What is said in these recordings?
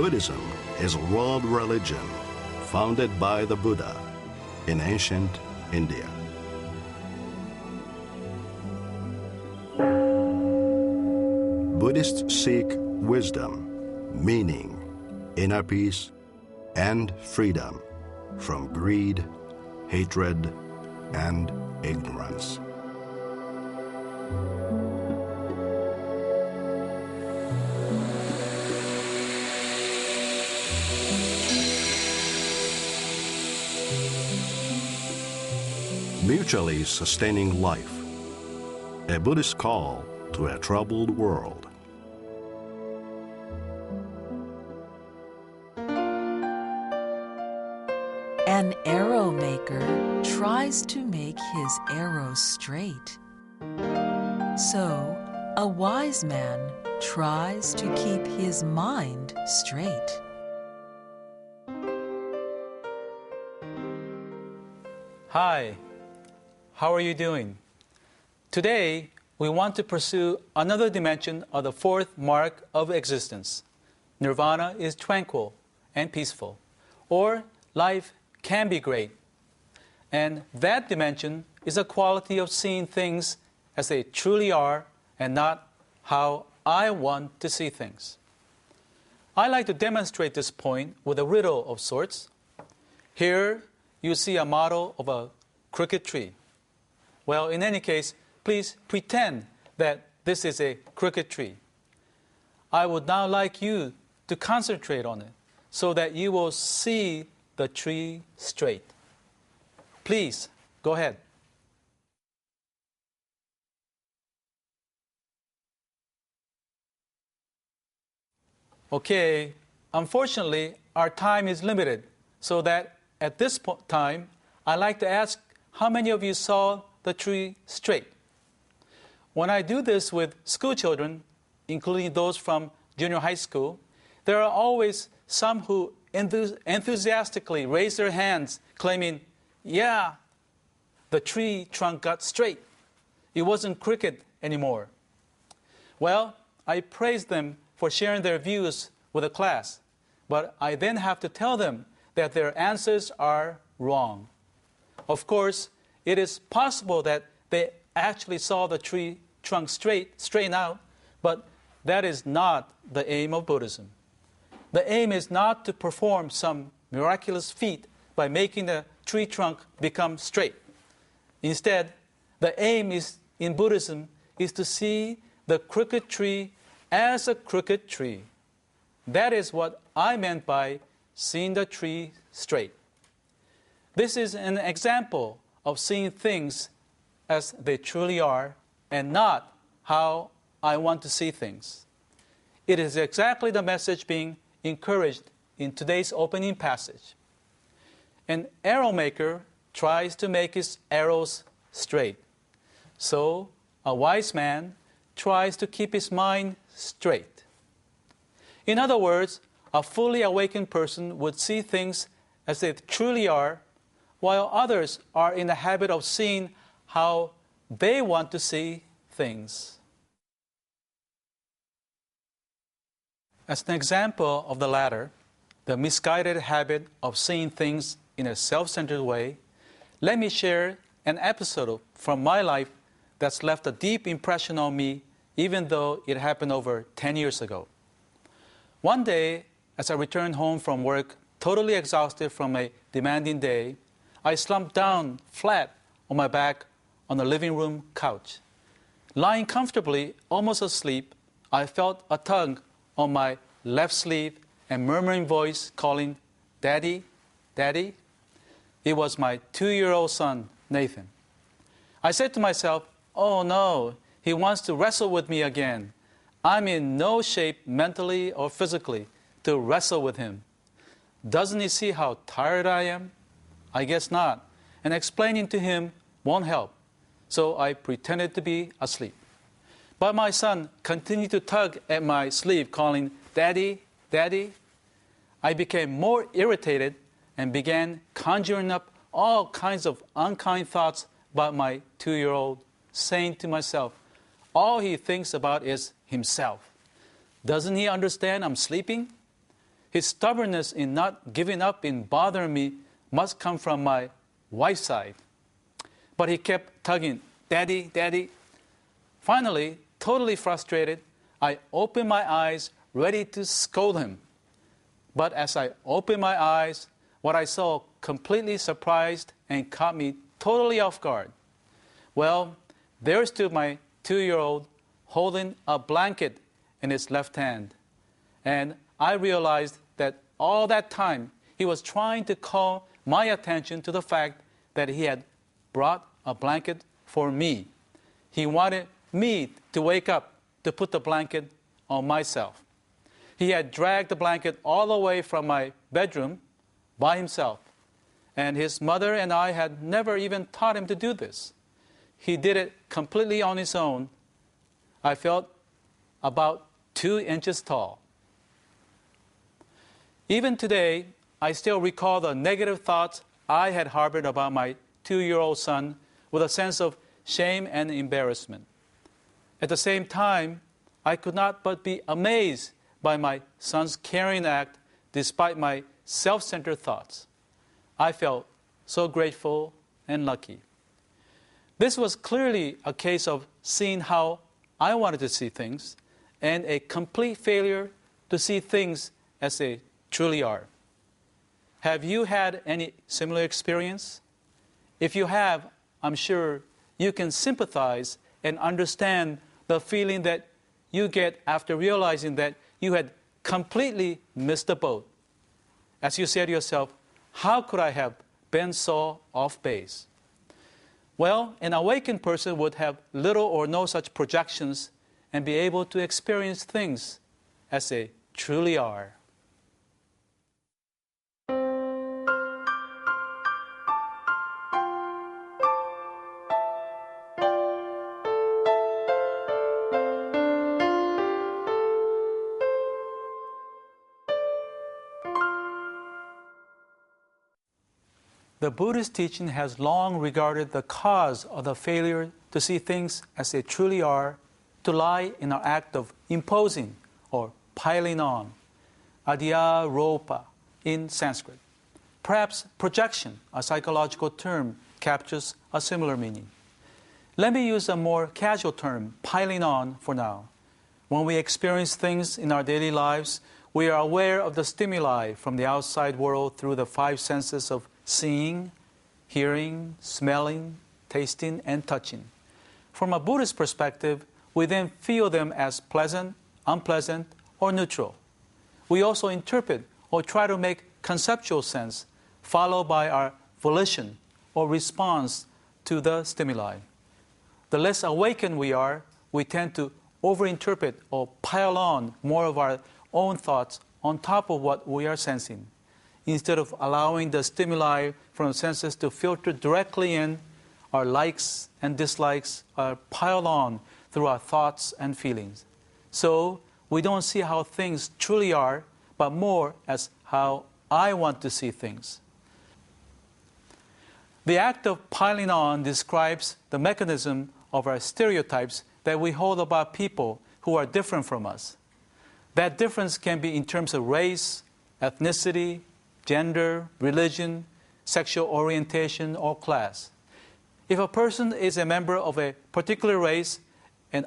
Buddhism is a world religion founded by the Buddha in ancient India. Buddhists seek wisdom, meaning, inner peace, and freedom from greed, hatred, and ignorance. Mutually sustaining life, a Buddhist call to a troubled world. An arrow maker tries to make his arrow straight. So, a wise man tries to keep his mind straight. Hi, how are you doing? Today, we want to pursue another dimension of the fourth mark of existence. Nirvana is tranquil and peaceful, or life can be great. And that dimension is a quality of seeing things as they truly are and not how I want to see things. I like to demonstrate this point with a riddle of sorts. Here you see a model of a crooked tree. Well, in any case, please pretend that this is a crooked tree. I would now like you to concentrate on it so that you will see the tree straight. Please, go ahead. Okay, unfortunately, our time is limited, so that at this time, I'd like to ask how many of you saw the tree straight? When I do this with school children, including those from junior high school, there are always some who enthusiastically raise their hands, claiming, yeah, the tree trunk got straight. It wasn't crooked anymore. Well, I praise them for sharing their views with the class, but I then have to tell them that their answers are wrong. Of course, it is possible that they actually saw the tree trunk straighten out, but that is not the aim of Buddhism. The aim is not to perform some miraculous feat by making the tree trunk become straight. Instead, the aim in Buddhism is to see the crooked tree as a crooked tree. That is what I meant by seeing the tree straight. This is an example of seeing things as they truly are and not how I want to see things. It is exactly the message being encouraged in today's opening passage. An arrow maker tries to make his arrows straight. So a wise man tries to keep his mind straight. In other words, a fully awakened person would see things as they truly are, while others are in the habit of seeing how they want to see things. As an example of the latter, the misguided habit of seeing things in a self-centered way, let me share an episode from my life that's left a deep impression on me, even though it happened over 10 years ago. One day, as I returned home from work, totally exhausted from a demanding day, I slumped down flat on my back on the living room couch. Lying comfortably, almost asleep, I felt a tug on my left sleeve and murmuring voice calling, "Daddy, Daddy." It was my 2-year-old son, Nathan. I said to myself, oh no, he wants to wrestle with me again. I'm in no shape mentally or physically to wrestle with him. Doesn't he see how tired I am? I guess not. And explaining to him won't help. So I pretended to be asleep. But my son continued to tug at my sleeve, calling, "Daddy, Daddy." I became more irritated and began conjuring up all kinds of unkind thoughts about my 2-year-old, saying to myself, all he thinks about is himself. Doesn't he understand I'm sleeping? his stubbornness in not giving up in bothering me must come from my wife's side. But he kept tugging, "Daddy, Daddy." Finally, totally frustrated, I opened my eyes, ready to scold him. But as I opened my eyes, what I saw completely surprised and caught me totally off guard. Well, there stood my 2-year-old holding a blanket in his left hand. And I realized that all that time he was trying to call my attention to the fact that he had brought a blanket for me. He wanted me to wake up to put the blanket on myself. He had dragged the blanket all the way from my bedroom by himself. And his mother and I had never even taught him to do this. He did it completely on his own. I felt about 2 inches tall. Even today, I still recall the negative thoughts I had harbored about my 2-year-old son with a sense of shame and embarrassment. At the same time, I could not but be amazed by my son's caring act despite my self-centered thoughts. I felt so grateful and lucky. This was clearly a case of seeing how I wanted to see things and a complete failure to see things as they truly are. Have you had any similar experience? If you have, I'm sure you can sympathize and understand the feeling that you get after realizing that you had completely missed the boat. As you say to yourself, how could I have been so off base? Well, an awakened person would have little or no such projections and be able to experience things as they truly are. The Buddhist teaching has long regarded the cause of the failure to see things as they truly are to lie in our act of imposing or piling on, adhyaropa in Sanskrit. Perhaps projection, a psychological term, captures a similar meaning. Let me use a more casual term, piling on, for now. When we experience things in our daily lives, we are aware of the stimuli from the outside world through the 5 senses of seeing, hearing, smelling, tasting, and touching. From a Buddhist perspective, we then feel them as pleasant, unpleasant, or neutral. We also interpret or try to make conceptual sense, followed by our volition or response to the stimuli. The less awakened we are, we tend to overinterpret or pile on more of our own thoughts on top of what we are sensing. Instead of allowing the stimuli from the senses to filter directly in, our likes and dislikes are piled on through our thoughts and feelings. So we don't see how things truly are, but more as how I want to see things. The act of piling on describes the mechanism of our stereotypes that we hold about people who are different from us. That difference can be in terms of race, ethnicity, gender, religion, sexual orientation, or class. If a person is a member of a particular race, an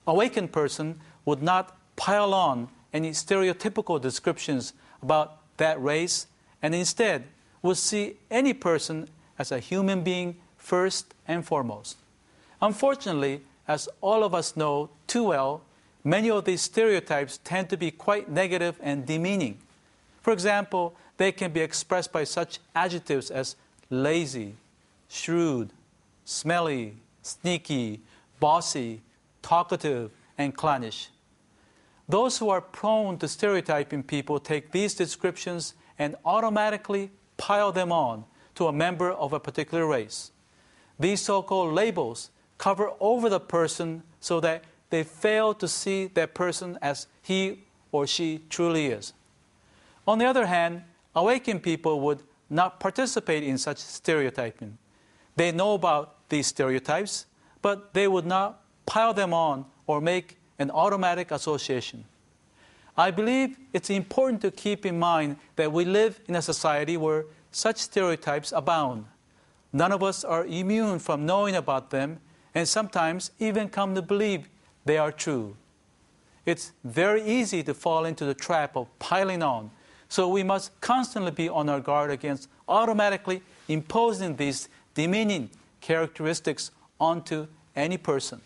awakened person would not pile on any stereotypical descriptions about that race, and instead would see any person as a human being first and foremost. Unfortunately, as all of us know too well, many of these stereotypes tend to be quite negative and demeaning. For example, they can be expressed by such adjectives as lazy, shrewd, smelly, sneaky, bossy, talkative, and clannish. Those who are prone to stereotyping people take these descriptions and automatically pile them on to a member of a particular race. These so-called labels cover over the person so that they fail to see that person as he or she truly is. On the other hand, awakened people would not participate in such stereotyping. They know about these stereotypes, but they would not pile them on or make an automatic association. I believe it's important to keep in mind that we live in a society where such stereotypes abound. None of us are immune from knowing about them and sometimes even come to believe they are true. It's very easy to fall into the trap of piling on, so we must constantly be on our guard against automatically imposing these demeaning characteristics onto any person.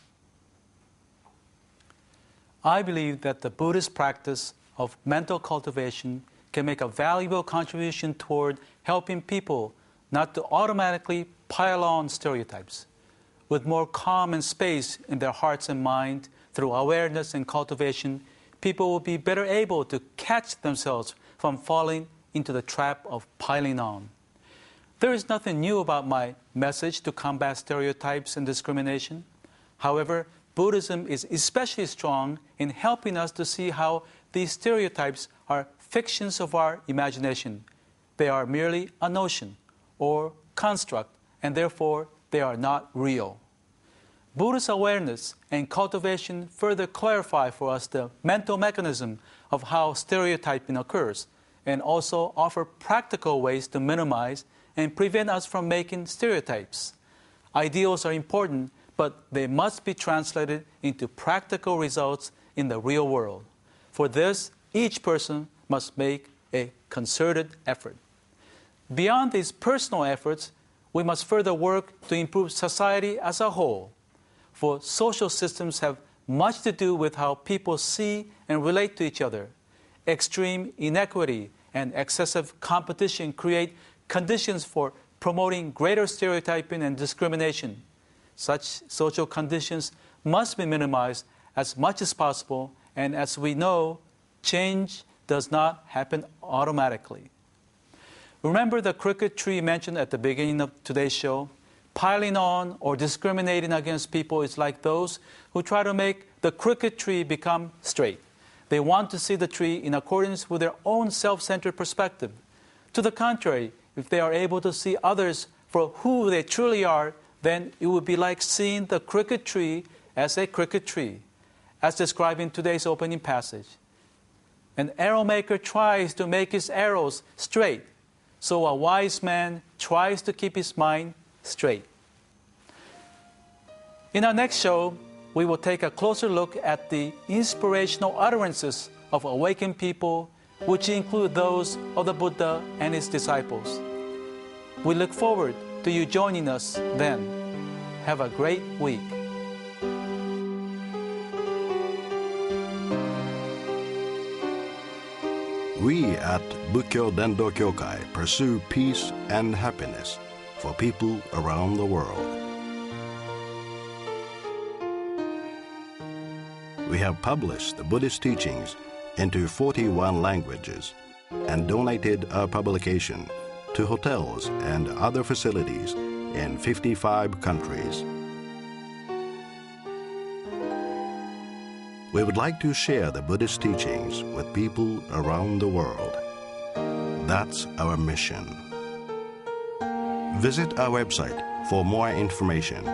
I believe that the Buddhist practice of mental cultivation can make a valuable contribution toward helping people not to automatically pile on stereotypes. With more calm and space in their hearts and mind through awareness and cultivation, people will be better able to catch themselves from falling into the trap of piling on. There is nothing new about my message to combat stereotypes and discrimination. However, Buddhism is especially strong in helping us to see how these stereotypes are fictions of our imagination. They are merely a notion or construct, and therefore they are not real. Buddhist awareness and cultivation further clarify for us the mental mechanism of how stereotyping occurs, and also offer practical ways to minimize and prevent us from making stereotypes. Ideals are important, but they must be translated into practical results in the real world. For this, each person must make a concerted effort. Beyond these personal efforts, we must further work to improve society as a whole. For social systems have much to do with how people see and relate to each other. Extreme inequity and excessive competition create conditions for promoting greater stereotyping and discrimination. Such social conditions must be minimized as much as possible, and as we know, change does not happen automatically. Remember the crooked tree mentioned at the beginning of today's show? Piling on or discriminating against people is like those who try to make the crooked tree become straight. They want to see the tree in accordance with their own self-centered perspective. To the contrary, if they are able to see others for who they truly are, then it would be like seeing the crooked tree as a crooked tree, as described in today's opening passage. An arrow maker tries to make his arrows straight, so a wise man tries to keep his mind straight. In our next show, we will take a closer look at the inspirational utterances of awakened people, which include those of the Buddha and his disciples. We look forward to you joining us then. Have a great week. We at Bukkyo Dendo Kyokai pursue peace and happiness for people around the world. We have published the Buddhist teachings into 41 languages and donated our publication to hotels and other facilities in 55 countries. We would like to share the Buddhist teachings with people around the world. That's our mission. Visit our website for more information